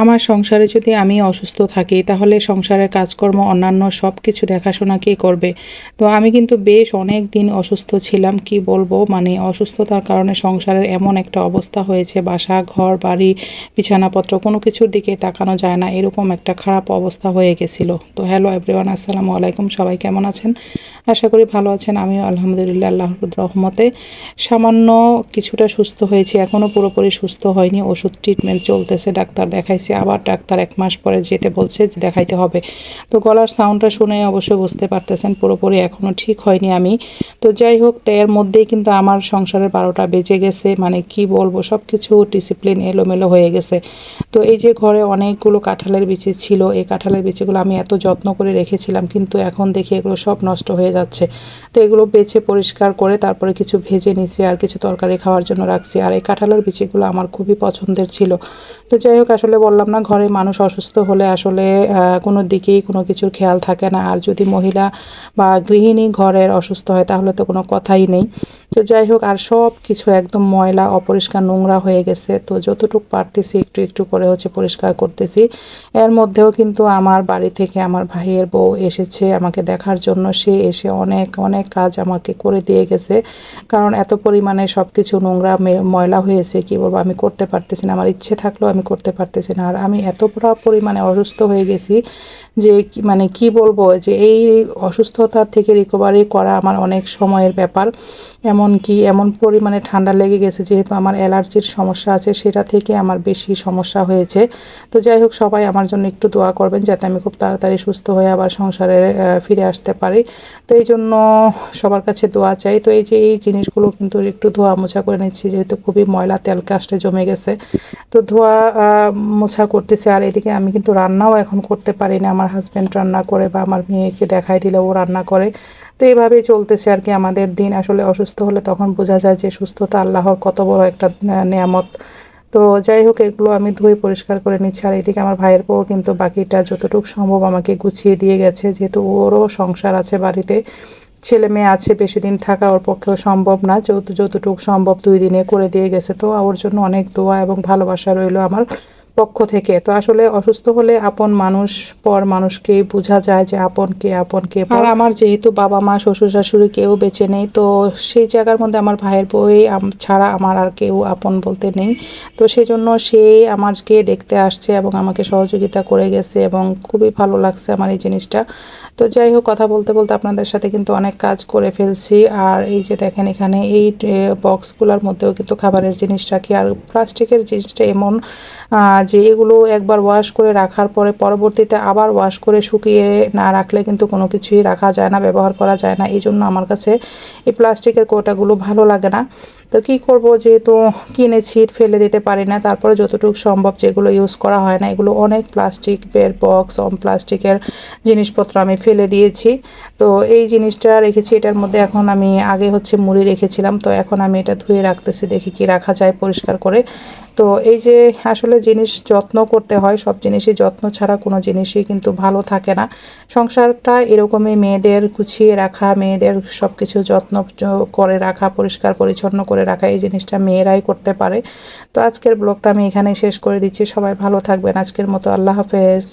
আমার সংসারে যদি আমি অসুস্থ থাকি তাহলে সংসারের কাজকর্ম অন্যান্য সব কিছু দেখাশোনা কে করবে? তো আমি কিন্তু বেশ অনেক দিন অসুস্থ ছিলাম, কি বলবো, মানে অসুস্থতার কারণে সংসারের এমন একটা অবস্থা হয়েছে, বাসা ঘর বাড়ি বিছানাপত্র কোনো কিছুর দিকে তাকানো যায় না, এরকম একটা খারাপ অবস্থা হয়ে গেছিল। তো হ্যালো এভরিওয়ান, আসসালামু আলাইকুম, সবাই কেমন আছেন? আশা করি ভালো আছেন। আমিও আলহামদুলিল্লাহ আল্লাহর রহমতে সামান্য কিছুটা সুস্থ হয়েছি, এখনও পুরোপুরি সুস্থ হয়নি। ওষুধ ট্রিটমেন্ট চলতেছে, ডাক্তার দেখাইছি, আবার ডাক্তার 1 মাস পরে যেতে বলছে, যে দেখাইতে হবে। তো গলার সাউন্ডটা শুনে অবশ্যই বুঝতে পারতেছেন পুরোপুরি এখনও ঠিক হয়নি আমি। তো যাই হোক, এর মধ্যেই কিন্তু আমার সংসারের 12টা বেজে গেছে, মানে কি বলবো, সব কিছু ডিসিপ্লিন এলোমেলো হয়ে গেছে। তো এই যে ঘরে অনেকগুলো কাঁঠালের বিচি ছিল, এই কাঁঠালের বিচিগুলো আমি এত যত্ন করে রেখেছিলাম, কিন্তু এখন দেখি এগুলো সব নষ্ট হয়ে যাচ্ছে। তো এগুলো বেছে পরিষ্কার করে তারপরে কিছু ভেজে নিছি, আর কিছু তরকারি খাওয়ার জন্য রাখছি। আর এই কাঁঠালের বিচিগুলো আমার খুবই পছন্দের ছিল। তো যাই হোক, আসলে বললাম না, ঘরে মানুষ অসুস্থ হলে আসলে কোনো দিকেই কোনো কিছুর খেয়াল থাকে না। আর যদি মহিলা বা গৃহিণী ঘরের অসুস্থ হয় তাহলে তো কোনো কথাই নেই। তো যাই হোক, আর সব কিছু একদম ময়লা অপরিষ্কার নোংরা হয়ে গেছে। তো যতটুকু পারতেছি একটু একটু করে পরিষ্কার করতেছি। এর মধ্যেও কিন্তু আমার বাড়ি থেকে আমার ভাইয়ের বউ এসেছে আমাকে দেখার জন্য। সে এসে অনেক অনেক কাজ আমাকে করে দিয়ে গেছে, কারণ এত পরিমাণে সব কিছু নোংরা ময়লা হয়েছে, কি বলবো, আমি করতে পারতেছি না। আমার ইচ্ছে থাকলেও আমি করতে পারতেছি না। আর আমি এত পরিমাণে অসুস্থ হয়ে গেছি যে মানে কি বলবো, যে এই অসুস্থতার থেকে রিকভারি করা আমার অনেক সময়ের ব্যাপার। এমনকি এমন পরিমাণে ঠান্ডা লেগে গেছে, যেহেতু আমার অ্যালার্জির সমস্যা আছে, সেটা থেকে আমার বেশি সমস্যা হয়েছে। তো যাই হোক, সবাই আমার জন্য একটু দোয়া করবেন যাতে আমি খুব তাড়াতাড়ি সুস্থ হয়ে আবার সংসারে ফিরে আসতে পারি। তো এই জন্য সবার কাছে দোয়া চাই। তো এই যে এই জিনিসগুলো কিন্তু একটু ধোয়া মোছা করে নিচ্ছি, যেহেতু খুবই ময়লা তেল কাস্টে জমে গেছে। তো ধোয়া মোছা করতেছি। আর এদিকে আমি কিন্তু রান্নাও এখন করতে পারি না, আমার হাজব্যান্ড রান্না করে বা আমার মেয়েকে দেখাই দিলে ও রান্না করে। তো এইভাবেই চলতেছে আর কি আমাদের দিন। আসলে অসুস্থ হলে তখন বোঝা যায় যে সুস্থতা আল্লাহর কত বড় একটা নেয়ামত। তো যাই হোক, এগুলো আমি ধুয়ে পরিষ্কার করে নিচ্ছি। আর এদিকে আমার ভাইয়ের বউ কিন্তু বাকিটা যতটুকু সম্ভব আমাকে গুছিয়ে দিয়ে গেছে, যেহেতু ওরও সংসার আছে বাড়িতে, ছেলে মেয়ে আছে, বেশি দিন থাকা ওর পক্ষেও সম্ভব না, যতটুকু সম্ভব 2 দিনে করে দিয়ে গেছে। তো ওর জন্য অনেক দোয়া এবং ভালোবাসা রইলো আমার পক্ষ থেকে। তো আসলে অসুস্থ হলে আপন মানুষ পর মানুষকেই বোঝা যায় যে আপন কে পর। আর আমার যেহেতু বাবা মা শ্বশুর শাশুড়ি কেউ বেঁচে নেই, তো সেই জায়গার মধ্যে আমার ভাইয়ের বই ছাড়া আমার আর কেউ আপন বলতে নেই। তো সেই জন্য সে আমাকে দেখতে আসছে এবং আমাকে সহযোগিতা করে গেছে, এবং খুবই ভালো লাগছে আমার এই জিনিসটা। তো যাই হোক, কথা বলতে বলতে আপনাদের সাথে কিন্তু অনেক কাজ করে ফেলছি। আর এই যে দেখেন, এখানে এই বক্সগুলোর মধ্যেও কিন্তু খাবারের জিনিস রাখি। আর প্লাস্টিকের জিনিসটা এমন যে এগুলো একবার ওয়াশ করে রাখার পরে পরবর্তীতে আবার ওয়াশ করে শুকিয়ে না রাখলে কিন্তু কোনো কিছুই রাখা যায় না, ব্যবহার করা যায় না। এই জন্য আমার কাছে এই প্লাস্টিকের কৌটাগুলো ভালো লাগে না। তো কি করব, যেহেতু কিনেছি, ফেলে দিতে পারি না। তারপরে যতটুকু সম্ভব যেগুলো ইউজ করা হয় না, এগুলো অনেক প্লাস্টিকের বক্স, প্লাস্টিকের জিনিসপত্র আমি ফেলে দিয়েছি। তো এই জিনিসটা রেখেছি এটার মধ্যে। এখন আমি আগে মুড়ি রেখেছিলাম, তো এখন আমি এটা ধুয়ে রাখতেছি, দেখি কি রাখা যায় পরিষ্কার করে। তো এই যে আসলে জিনিস যত্ন করতে হয়, সব জিনিসই যত্ন ছাড়া কোনো জিনিসই কিন্তু ভালো থাকে না। সংসারটা এরকমই, মেয়েদের গুছিয়ে রাখা, মেয়েদের সব কিছু যত্ন করে রাখা, পরিষ্কার পরিচ্ছন্ন করে রাখা, এই জিনিসটা মেয়েরাই করতে পারে। তো আজকের ব্লগটা আমি এখানেই শেষ করে দিচ্ছি। সবাই ভালো থাকবেন। আজকের মতো আল্লাহ হাফেজ।